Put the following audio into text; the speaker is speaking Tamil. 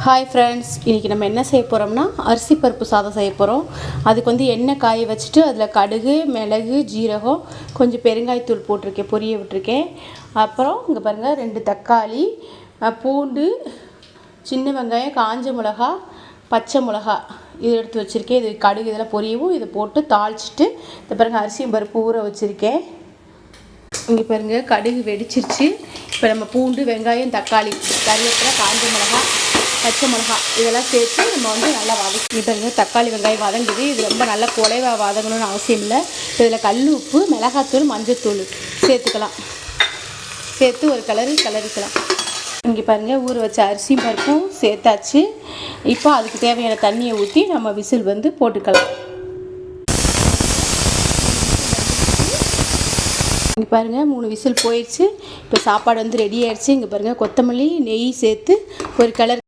ஹாய் ஃப்ரெண்ட்ஸ், இன்றைக்கி நம்ம என்ன செய்ய போகிறோம்னா அரிசி பருப்பு சாதம் செய்ய போகிறோம். அதுக்கு எண்ணெய் காய வச்சுட்டு அதில் கடுகு, மிளகு, ஜீரகம், கொஞ்சம் பெருங்காயத்தூள் போட்டிருக்கேன், பொரிய விட்டுருக்கேன். அப்புறம் இங்கே பாருங்கள், 2 தக்காளி, பூண்டு, சின்ன வெங்காயம், காஞ்ச மிளகா, பச்சை மிளகா இது எடுத்து வச்சுருக்கேன். இது கடுகு இதெல்லாம் பொரியவும் இதை போட்டு தாளிச்சிட்டு இந்த பாருங்கள் அரிசியும் பருப்பு ஊற வச்சுருக்கேன். இங்கே பாருங்கள் கடுகு வெடிச்சிருச்சு. இப்போ நம்ம பூண்டு, வெங்காயம், தக்காளி, கருவேப்பிலை, காஞ்ச மிளகா, பச்சை மிளகா இதெல்லாம் சேர்த்து நம்ம நல்லா வதக்கி பாருங்கள். தக்காளி வெங்காயம் வதங்குது. இது ரொம்ப நல்லா குலைவாக வதங்கணும்னு அவசியம் இல்லை. இதில் கல் உப்பு, மிளகாத்தூள், மஞ்சத்தூள் சேர்த்துக்கலாம். சேர்த்து ஒரு கிளறிக்கலாம். இங்கே பாருங்கள் ஊற வச்ச அரிசியும் பருப்பும் சேர்த்தாச்சு. இப்போ அதுக்கு தேவையான தண்ணியை ஊற்றி நம்ம விசில் போட்டுக்கலாம். இங்கே பாருங்கள் 3 விசில் போயிடுச்சு. இப்போ சாப்பாடு ரெடி ஆயிடுச்சு. இங்கே பாருங்கள் கொத்தமல்லி, நெய் சேர்த்து ஒரு கிளறு